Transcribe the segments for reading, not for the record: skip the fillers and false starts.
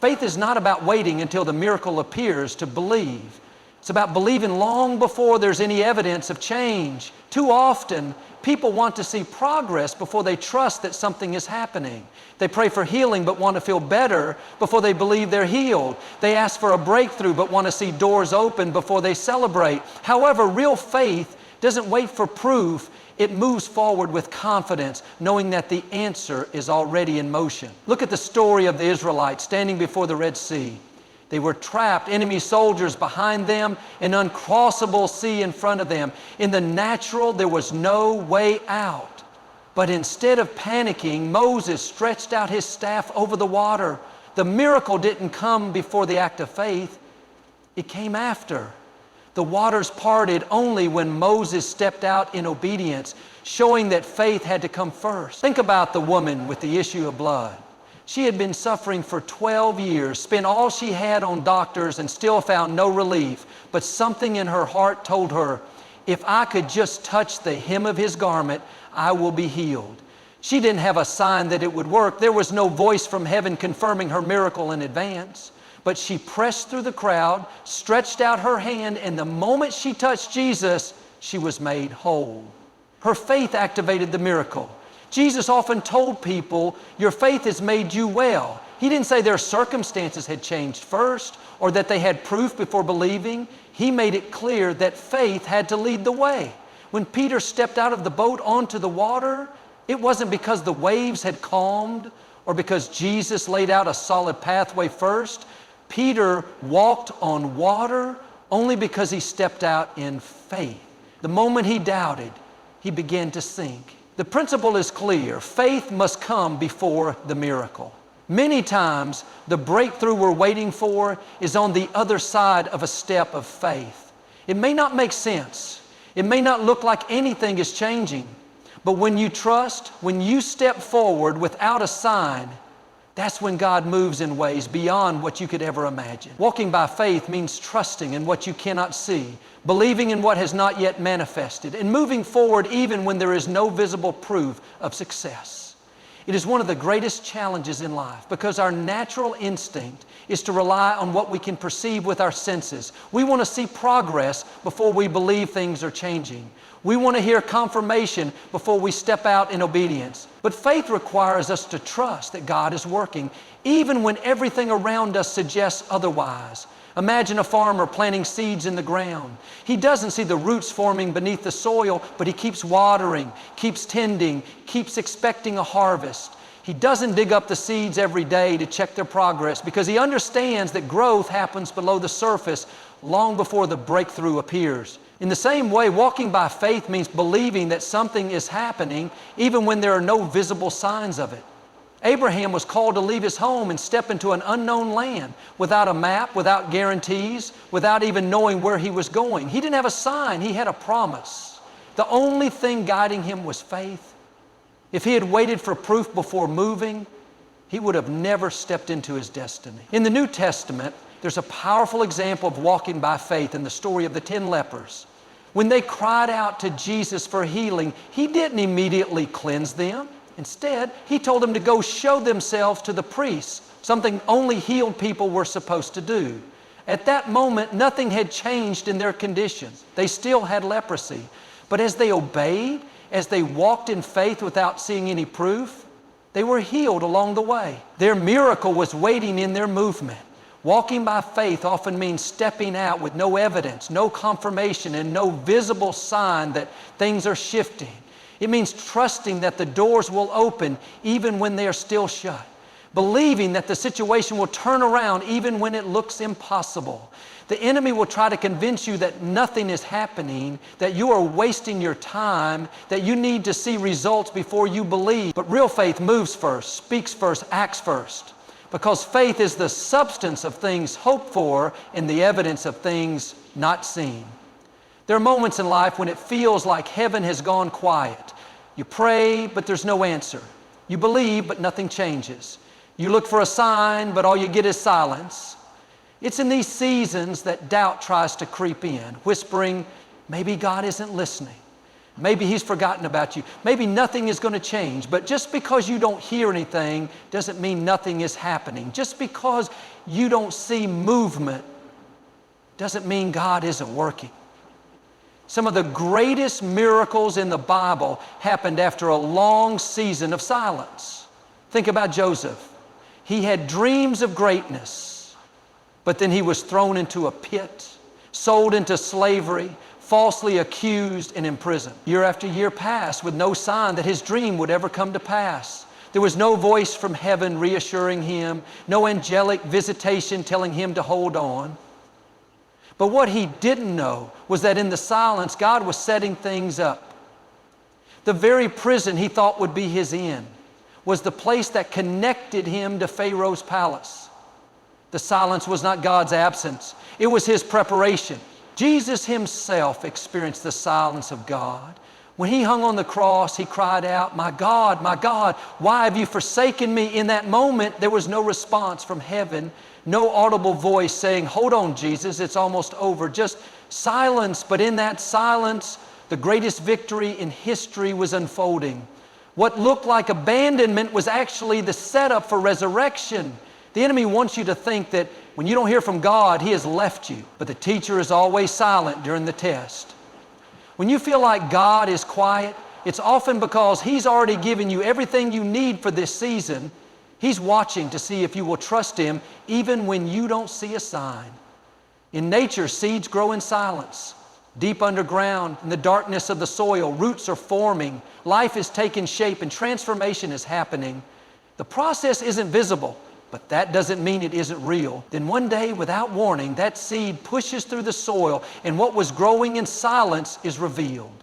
Faith is not about waiting until the miracle appears to believe. It's about believing long before there's any evidence of change. Too often, people want to see progress before they trust that something is happening. They pray for healing but want to feel better before they believe they're healed. They ask for a breakthrough but want to see doors open before they celebrate. However, real faith doesn't wait for proof. It moves forward with confidence, knowing that the answer is already in motion. Look at the story of the Israelites standing before the Red Sea. They were trapped, enemy soldiers behind them, an uncrossable sea in front of them. In the natural, there was no way out. But instead of panicking, Moses stretched out his staff over the water. The miracle didn't come before the act of faith. It came after. The waters parted only when Moses stepped out in obedience, showing that faith had to come first. Think about the woman with the issue of blood. She had been suffering for 12 years, spent all she had on doctors and still found no relief. But something in her heart told her, if I could just touch the hem of his garment, I will be healed. She didn't have a sign that it would work. There was no voice from heaven confirming her miracle in advance. But she pressed through the crowd, stretched out her hand, and the moment she touched Jesus, she was made whole. Her faith activated the miracle. Jesus often told people, your faith has made you well. He didn't say their circumstances had changed first or that they had proof before believing. He made it clear that faith had to lead the way. When Peter stepped out of the boat onto the water, it wasn't because the waves had calmed or because Jesus laid out a solid pathway first. Peter walked on water only because he stepped out in faith. The moment he doubted, he began to sink. The principle is clear. Faith must come before the miracle. Many times, the breakthrough we're waiting for is on the other side of a step of faith. It may not make sense. It may not look like anything is changing. But when you trust, when you step forward without a sign, that's when God moves in ways beyond what you could ever imagine. Walking by faith means trusting in what you cannot see, believing in what has not yet manifested, and moving forward even when there is no visible proof of success. It is one of the greatest challenges in life because our natural instinct is to rely on what we can perceive with our senses. We want to see progress before we believe things are changing. We want to hear confirmation before we step out in obedience. But faith requires us to trust that God is working, even when everything around us suggests otherwise. Imagine a farmer planting seeds in the ground. He doesn't see the roots forming beneath the soil, but he keeps watering, keeps tending, keeps expecting a harvest. He doesn't dig up the seeds every day to check their progress because he understands that growth happens below the surface long before the breakthrough appears. In the same way, walking by faith means believing that something is happening even when there are no visible signs of it. Abraham was called to leave his home and step into an unknown land without a map, without guarantees, without even knowing where he was going. He didn't have a sign, he had a promise. The only thing guiding him was faith. If he had waited for proof before moving, he would have never stepped into his destiny. In the New Testament, there's a powerful example of walking by faith in the story of the 10 lepers. When they cried out to Jesus for healing, he didn't immediately cleanse them. Instead, he told them to go show themselves to the priests, something only healed people were supposed to do. At that moment, nothing had changed in their condition. They still had leprosy. But as they obeyed, as they walked in faith without seeing any proof, they were healed along the way. Their miracle was waiting in their movement. Walking by faith often means stepping out with no evidence, no confirmation, and no visible sign that things are shifting. It means trusting that the doors will open even when they are still shut. Believing that the situation will turn around even when it looks impossible. The enemy will try to convince you that nothing is happening, that you are wasting your time, that you need to see results before you believe. But real faith moves first, speaks first, acts first. Because faith is the substance of things hoped for and the evidence of things not seen. There are moments in life when it feels like heaven has gone quiet. You pray, but there's no answer. You believe, but nothing changes. You look for a sign, but all you get is silence. It's in these seasons that doubt tries to creep in, whispering, maybe God isn't listening. Maybe he's forgotten about you. Maybe nothing is going to change. But just because you don't hear anything doesn't mean nothing is happening. Just because you don't see movement doesn't mean God isn't working. Some of the greatest miracles in the Bible happened after a long season of silence. Think about Joseph. He had dreams of greatness, but then he was thrown into a pit, sold into slavery, falsely accused and imprisoned. Year after year passed with no sign that his dream would ever come to pass. There was no voice from heaven reassuring him, no angelic visitation telling him to hold on. But what he didn't know was that in the silence, God was setting things up. The very prison he thought would be his end was the place that connected him to Pharaoh's palace. The silence was not God's absence. It was his preparation. Jesus himself experienced the silence of God. When he hung on the cross, he cried out, my God, why have you forsaken me?" In that moment, there was no response from heaven, no audible voice saying, "Hold on, Jesus, it's almost over." Just silence, but in that silence, the greatest victory in history was unfolding. What looked like abandonment was actually the setup for resurrection. The enemy wants you to think that when you don't hear from God, he has left you. But the teacher is always silent during the test. When you feel like God is quiet, it's often because he's already given you everything you need for this season. He's watching to see if you will trust him even when you don't see a sign. In nature, seeds grow in silence. Deep underground, in the darkness of the soil, roots are forming. Life is taking shape and transformation is happening. The process isn't visible, but that doesn't mean it isn't real. Then one day, without warning, that seed pushes through the soil and what was growing in silence is revealed.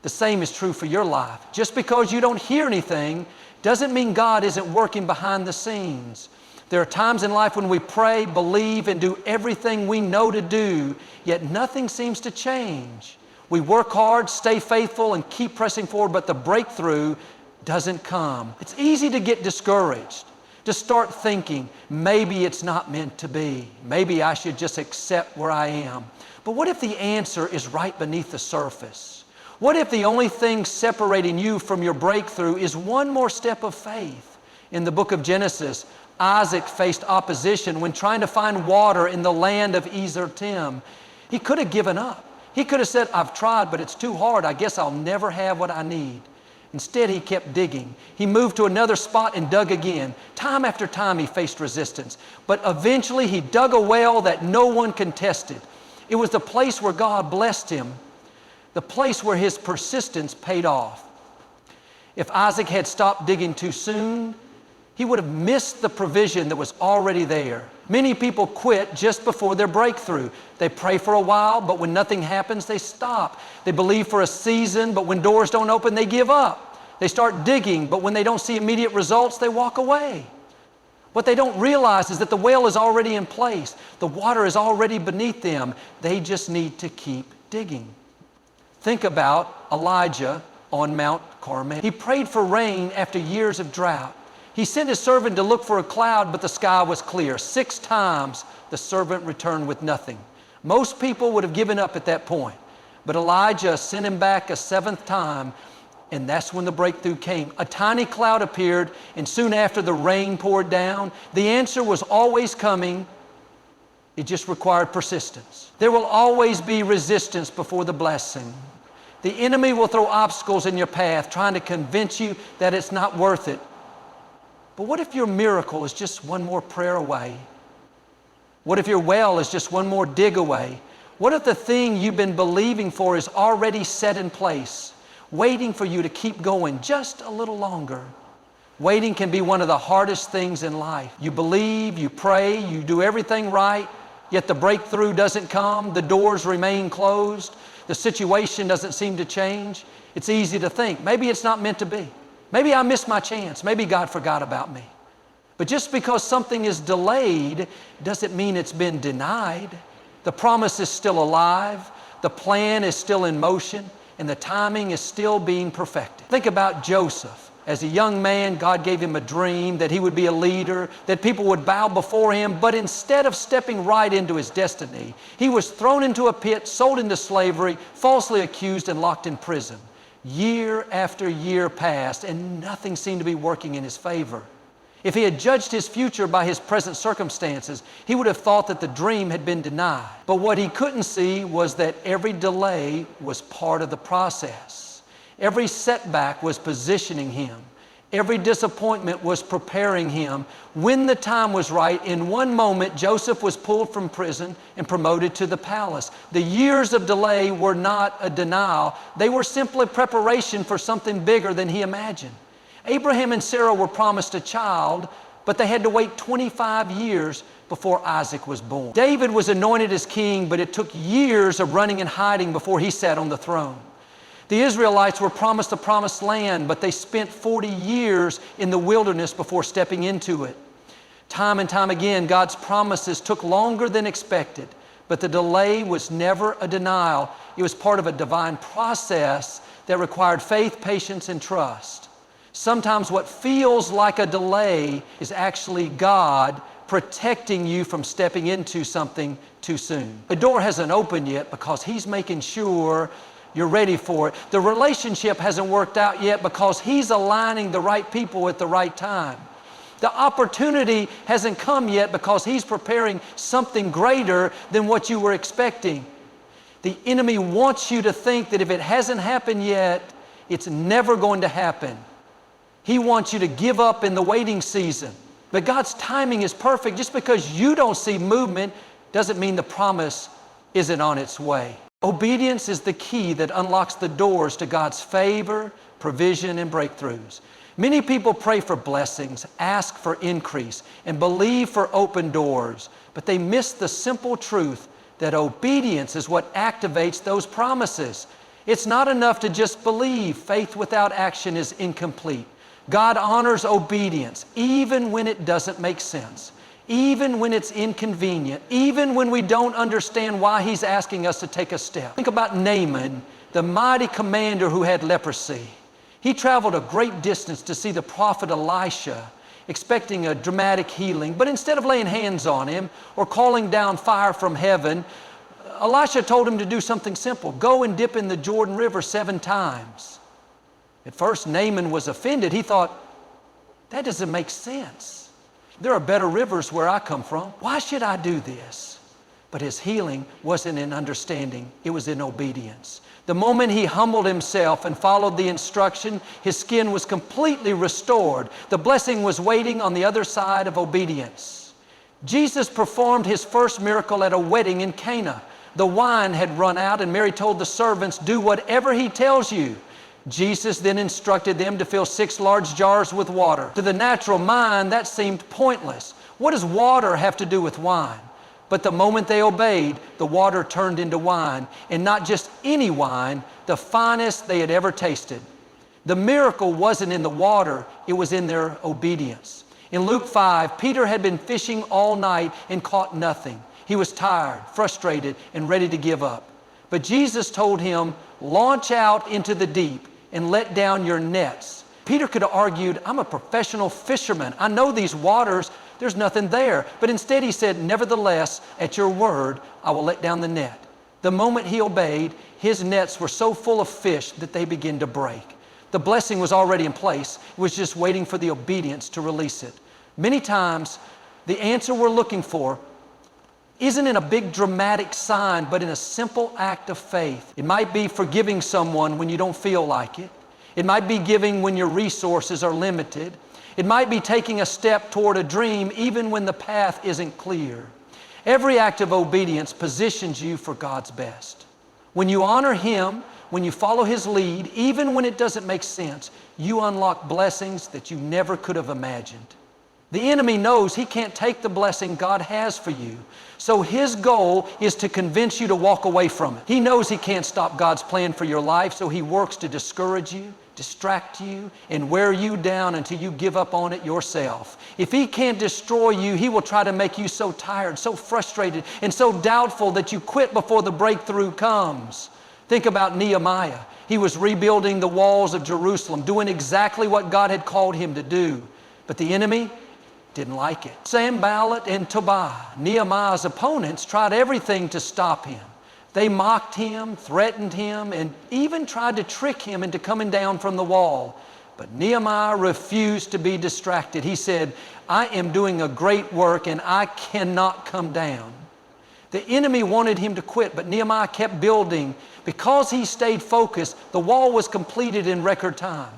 The same is true for your life. Just because you don't hear anything doesn't mean God isn't working behind the scenes. There are times in life when we pray, believe, and do everything we know to do, yet nothing seems to change. We work hard, stay faithful, and keep pressing forward, but the breakthrough doesn't come. It's easy to get discouraged, to start thinking, maybe it's not meant to be. Maybe I should just accept where I am. But what if the answer is right beneath the surface? What if the only thing separating you from your breakthrough is one more step of faith? In the book of Genesis, Isaac faced opposition when trying to find water in the land of Ezertim. He could have given up. He could have said, "I've tried, but it's too hard. I guess I'll never have what I need." Instead, he kept digging. He moved to another spot and dug again. Time after time, he faced resistance. But eventually, he dug a well that no one contested. It was the place where God blessed him, the place where his persistence paid off. If Isaac had stopped digging too soon, he would have missed the provision that was already there. Many people quit just before their breakthrough. They pray for a while, but when nothing happens, they stop. They believe for a season, but when doors don't open, they give up. They start digging, but when they don't see immediate results, they walk away. What they don't realize is that the well is already in place. The water is already beneath them. They just need to keep digging. Think about Elijah on Mount Carmel. He prayed for rain after years of drought. He sent his servant to look for a cloud, but the sky was clear. 6 times the servant returned with nothing. Most people would have given up at that point. But Elijah sent him back a 7th time, and that's when the breakthrough came. A tiny cloud appeared, and soon after the rain poured down. The answer was always coming. It just required persistence. There will always be resistance before the blessing. The enemy will throw obstacles in your path, trying to convince you that it's not worth it. But what if your miracle is just one more prayer away? What if your well is just one more dig away? What if the thing you've been believing for is already set in place, waiting for you to keep going just a little longer? Waiting can be one of the hardest things in life. You believe, you pray, you do everything right, yet the breakthrough doesn't come, the doors remain closed, the situation doesn't seem to change. It's easy to think, maybe it's not meant to be. Maybe I missed my chance. Maybe God forgot about me. But just because something is delayed doesn't mean it's been denied. The promise is still alive, the plan is still in motion, and the timing is still being perfected. Think about Joseph. As a young man, God gave him a dream that he would be a leader, that people would bow before him, but instead of stepping right into his destiny, he was thrown into a pit, sold into slavery, falsely accused, and locked in prison. Year after year passed, and nothing seemed to be working in his favor. If he had judged his future by his present circumstances, he would have thought that the dream had been denied. But what he couldn't see was that every delay was part of the process. Every setback was positioning him. Every disappointment was preparing him. When the time was right, in one moment, Joseph was pulled from prison and promoted to the palace. The years of delay were not a denial. They were simply preparation for something bigger than he imagined. Abraham and Sarah were promised a child, but they had to wait 25 years before Isaac was born. David was anointed as king, but it took years of running and hiding before he sat on the throne. The Israelites were promised the promised land, but they spent 40 years in the wilderness before stepping into it. Time and time again, God's promises took longer than expected, but the delay was never a denial. It was part of a divine process that required faith, patience, and trust. Sometimes what feels like a delay is actually God protecting you from stepping into something too soon. The door hasn't opened yet because He's making sure you're ready for it. The relationship hasn't worked out yet because He's aligning the right people at the right time. The opportunity hasn't come yet because He's preparing something greater than what you were expecting. The enemy wants you to think that if it hasn't happened yet, it's never going to happen. He wants you to give up in the waiting season. But God's timing is perfect. Just because you don't see movement doesn't mean the promise isn't on its way. Obedience is the key that unlocks the doors to God's favor, provision, and breakthroughs. Many people pray for blessings, ask for increase, and believe for open doors, but they miss the simple truth that obedience is what activates those promises. It's not enough to just believe. Faith without action is incomplete. God honors obedience even when it doesn't make sense. Even when it's inconvenient, even when we don't understand why He's asking us to take a step. Think about Naaman, the mighty commander who had leprosy. He traveled a great distance to see the prophet Elisha, expecting a dramatic healing. But instead of laying hands on him or calling down fire from heaven, Elisha told him to do something simple. Go and dip in the Jordan River 7 times. At first, Naaman was offended. He thought, that doesn't make sense. There are better rivers where I come from. Why should I do this? But his healing wasn't in understanding. It was in obedience. The moment he humbled himself and followed the instruction, his skin was completely restored. The blessing was waiting on the other side of obedience. Jesus performed His first miracle at a wedding in Cana. The wine had run out, and Mary told the servants, do whatever He tells you. Jesus then instructed them to fill 6 large jars with water. To the natural mind, that seemed pointless. What does water have to do with wine? But the moment they obeyed, the water turned into wine, and not just any wine, the finest they had ever tasted. The miracle wasn't in the water, it was in their obedience. In Luke 5, Peter had been fishing all night and caught nothing. He was tired, frustrated, and ready to give up. But Jesus told him, launch out into the deep and let down your nets. Peter could have argued, I'm a professional fisherman. I know these waters, there's nothing there. But instead he said, nevertheless, at your word, I will let down the net. The moment he obeyed, his nets were so full of fish that they began to break. The blessing was already in place. It was just waiting for the obedience to release it. Many times, the answer we're looking for isn't in a big dramatic sign, but in a simple act of faith. It might be forgiving someone when you don't feel like it. It might be giving when your resources are limited. It might be taking a step toward a dream even when the path isn't clear. Every act of obedience positions you for God's best. When you honor Him, when you follow His lead, even when it doesn't make sense, you unlock blessings that you never could have imagined. The enemy knows he can't take the blessing God has for you. So his goal is to convince you to walk away from it. He knows he can't stop God's plan for your life, so he works to discourage you, distract you, and wear you down until you give up on it yourself. If he can't destroy you, he will try to make you so tired, so frustrated, and so doubtful that you quit before the breakthrough comes. Think about Nehemiah. He was rebuilding the walls of Jerusalem, doing exactly what God had called him to do. But the enemy didn't like it. Sanballat and Tobiah, Nehemiah's opponents, tried everything to stop him. They mocked him, threatened him, and even tried to trick him into coming down from the wall. But Nehemiah refused to be distracted. He said, I am doing a great work and I cannot come down. The enemy wanted him to quit, but Nehemiah kept building. Because he stayed focused, the wall was completed in record time.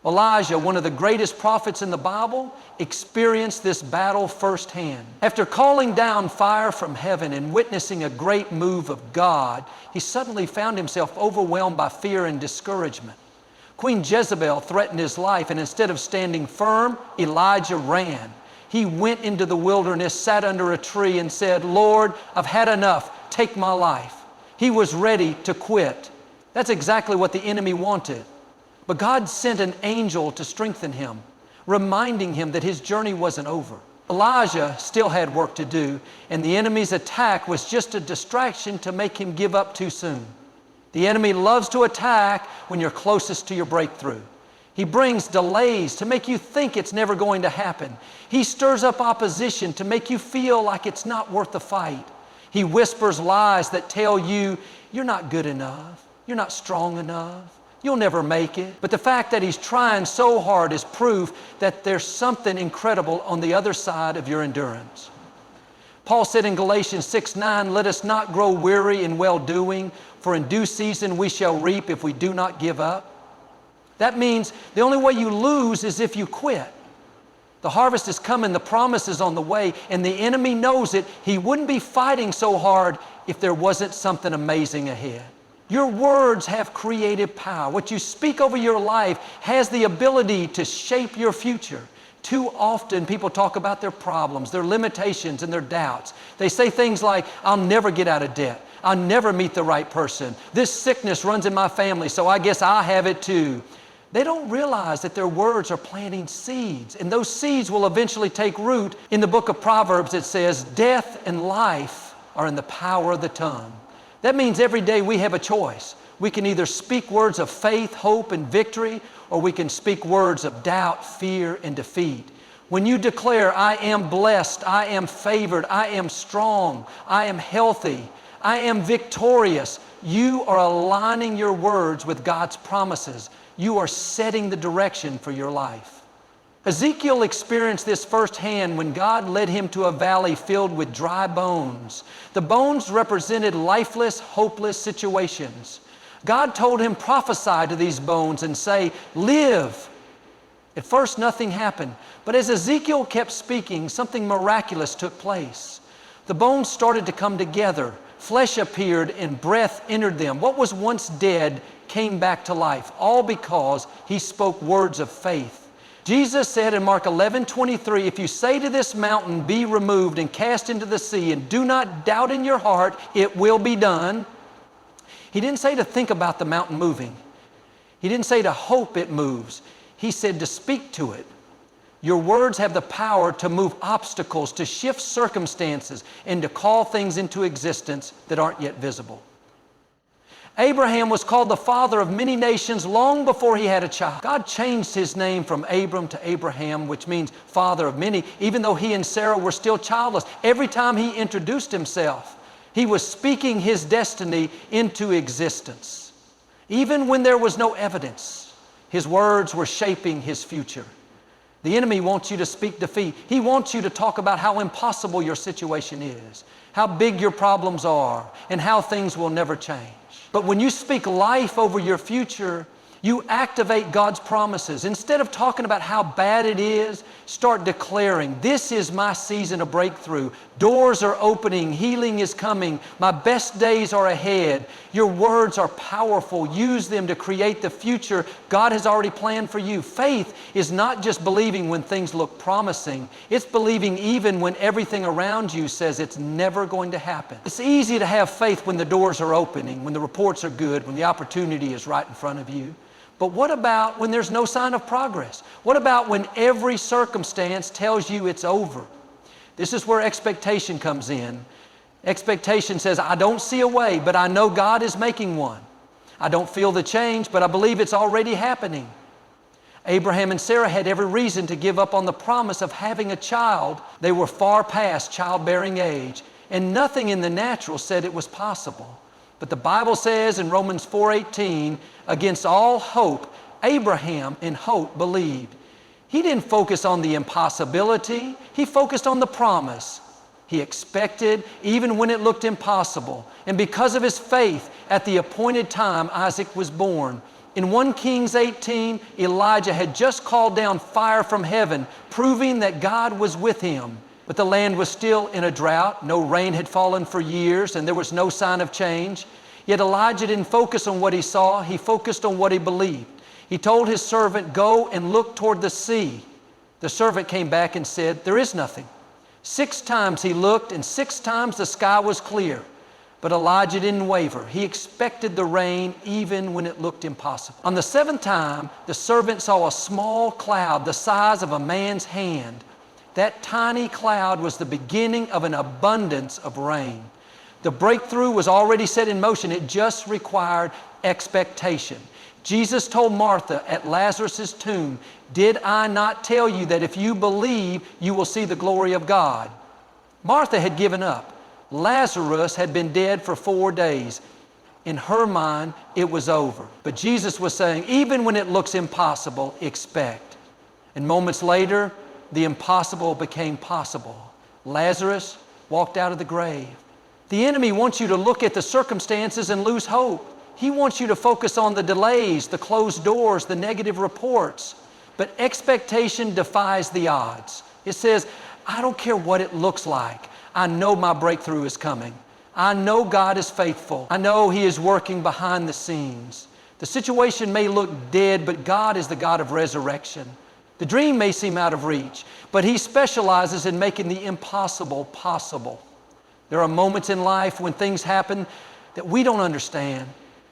Elijah, one of the greatest prophets in the Bible, experienced this battle firsthand. After calling down fire from heaven and witnessing a great move of God, he suddenly found himself overwhelmed by fear and discouragement. Queen Jezebel threatened his life, and instead of standing firm, Elijah ran. He went into the wilderness, sat under a tree, and said, Lord, I've had enough. Take my life. He was ready to quit. That's exactly what the enemy wanted. But God sent an angel to strengthen him, reminding him that his journey wasn't over. Elijah still had work to do, and the enemy's attack was just a distraction to make him give up too soon. The enemy loves to attack when you're closest to your breakthrough. He brings delays to make you think it's never going to happen. He stirs up opposition to make you feel like it's not worth the fight. He whispers lies that tell you you're not good enough, you're not strong enough, you'll never make it. But the fact that he's trying so hard is proof that there's something incredible on the other side of your endurance. Paul said in Galatians 6:9, let us not grow weary in well-doing, for in due season we shall reap if we do not give up. That means the only way you lose is if you quit. The harvest is coming, the promise is on the way, and the enemy knows it. He wouldn't be fighting so hard if there wasn't something amazing ahead. Your words have creative power. What you speak over your life has the ability to shape your future. Too often people talk about their problems, their limitations, and their doubts. They say things like, I'll never get out of debt. I'll never meet the right person. This sickness runs in my family, so I guess I have it too. They don't realize that their words are planting seeds, and those seeds will eventually take root. In the book of Proverbs, it says, death and life are in the power of the tongue. That means every day we have a choice. We can either speak words of faith, hope, and victory, or we can speak words of doubt, fear, and defeat. When you declare, I am blessed, I am favored, I am strong, I am healthy, I am victorious, you are aligning your words with God's promises. You are setting the direction for your life. Ezekiel experienced this firsthand when God led him to a valley filled with dry bones. The bones represented lifeless, hopeless situations. God told him, prophesy to these bones and say, live. At first, nothing happened. But as Ezekiel kept speaking, something miraculous took place. The bones started to come together. Flesh appeared and breath entered them. What was once dead came back to life, all because he spoke words of faith. Jesus said in Mark 11:23, if you say to this mountain, be removed and cast into the sea, and do not doubt in your heart, it will be done. He didn't say to think about the mountain moving. He didn't say to hope it moves. He said to speak to it. Your words have the power to move obstacles, to shift circumstances, and to call things into existence that aren't yet visible. Abraham was called the father of many nations long before he had a child. God changed his name from Abram to Abraham, which means father of many, even though he and Sarah were still childless. Every time he introduced himself, he was speaking his destiny into existence. Even when there was no evidence, his words were shaping his future. The enemy wants you to speak defeat. He wants you to talk about how impossible your situation is, how big your problems are, and how things will never change. But when you speak life over your future, you activate God's promises. Instead of talking about how bad it is, start declaring, this is my season of breakthrough. Doors are opening, healing is coming, my best days are ahead. Your words are powerful. Use them to create the future God has already planned for you. Faith is not just believing when things look promising. It's believing even when everything around you says it's never going to happen. It's easy to have faith when the doors are opening, when the reports are good, when the opportunity is right in front of you. But what about when there's no sign of progress? What about when every circumstance tells you it's over? This is where expectation comes in. Expectation says, I don't see a way, but I know God is making one. I don't feel the change, but I believe it's already happening. Abraham and Sarah had every reason to give up on the promise of having a child. They were far past childbearing age, and nothing in the natural said it was possible. But the Bible says in Romans 4:18, against all hope, Abraham in hope believed. He didn't focus on the impossibility. He focused on the promise. He expected even when it looked impossible. And because of his faith, at the appointed time, Isaac was born. In 1 Kings 18, Elijah had just called down fire from heaven, proving that God was with him. But the land was still in a drought. No rain had fallen for years, and there was no sign of change. Yet Elijah didn't focus on what he saw. He focused on what he believed. He told his servant, "Go and look toward the sea." The servant came back and said, "There is nothing." 6 times he looked, and 6 times the sky was clear. But Elijah didn't waver. He expected the rain even when it looked impossible. On the 7th time, the servant saw a small cloud the size of a man's hand. That tiny cloud was the beginning of an abundance of rain. The breakthrough was already set in motion. It just required expectation. Jesus told Martha at Lazarus' tomb, "Did I not tell you that if you believe, you will see the glory of God?" Martha had given up. Lazarus had been dead for 4 days. In her mind, it was over. But Jesus was saying, even when it looks impossible, expect. And moments later, the impossible became possible. Lazarus walked out of the grave. The enemy wants you to look at the circumstances and lose hope. He wants you to focus on the delays, the closed doors, the negative reports. But expectation defies the odds. It says, I don't care what it looks like. I know my breakthrough is coming. I know God is faithful. I know He is working behind the scenes. The situation may look dead, but God is the God of resurrection. The dream may seem out of reach, but He specializes in making the impossible possible. There are moments in life when things happen that we don't understand.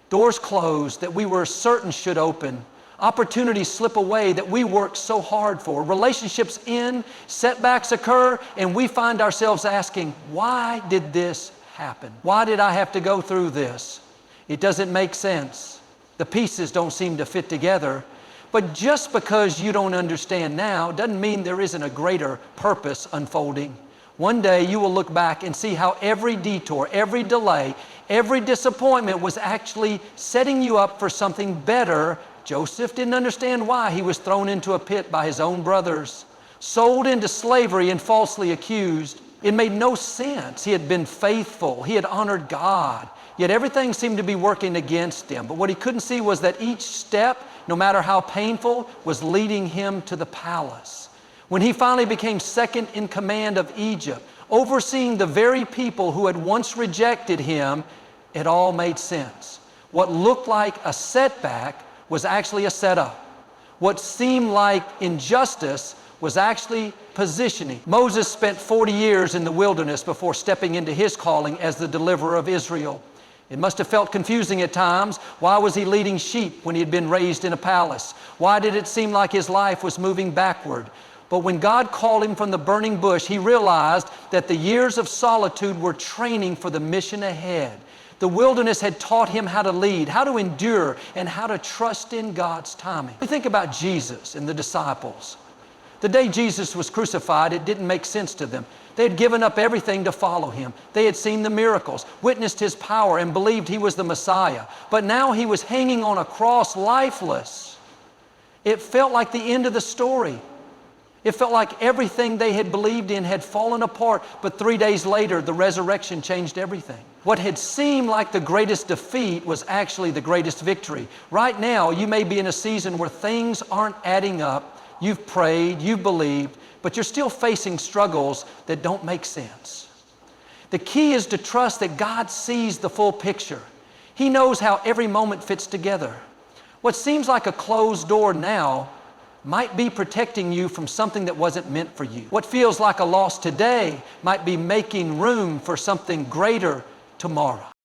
Doors close that we were certain should open. Opportunities slip away that we worked so hard for. Relationships end, setbacks occur, and we find ourselves asking, why did this happen? Why did I have to go through this? It doesn't make sense. The pieces don't seem to fit together. But just because you don't understand now doesn't mean there isn't a greater purpose unfolding. One day you will look back and see how every detour, every delay, every disappointment was actually setting you up for something better. Joseph didn't understand why he was thrown into a pit by his own brothers, sold into slavery and falsely accused. It made no sense. He had been faithful. He had honored God. Yet everything seemed to be working against him. But what he couldn't see was that each step, no matter how painful, was leading him to the palace. When he finally became second in command of Egypt, overseeing the very people who had once rejected him, it all made sense. What looked like a setback was actually a setup. What seemed like injustice was actually positioning. Moses spent 40 years in the wilderness before stepping into his calling as the deliverer of Israel. It must have felt confusing at times. Why was he leading sheep when he had been raised in a palace? Why did it seem like his life was moving backward? But when God called him from the burning bush, he realized that the years of solitude were training for the mission ahead. The wilderness had taught him how to lead, how to endure, and how to trust in God's timing. We think about Jesus and the disciples. The day Jesus was crucified, it didn't make sense to them. They had given up everything to follow Him. They had seen the miracles, witnessed His power, and believed He was the Messiah. But now He was hanging on a cross lifeless. It felt like the end of the story. It felt like everything they had believed in had fallen apart, but 3 days later, the resurrection changed everything. What had seemed like the greatest defeat was actually the greatest victory. Right now, you may be in a season where things aren't adding up. You've prayed, you've believed, but you're still facing struggles that don't make sense. The key is to trust that God sees the full picture. He knows how every moment fits together. What seems like a closed door now might be protecting you from something that wasn't meant for you. What feels like a loss today might be making room for something greater tomorrow.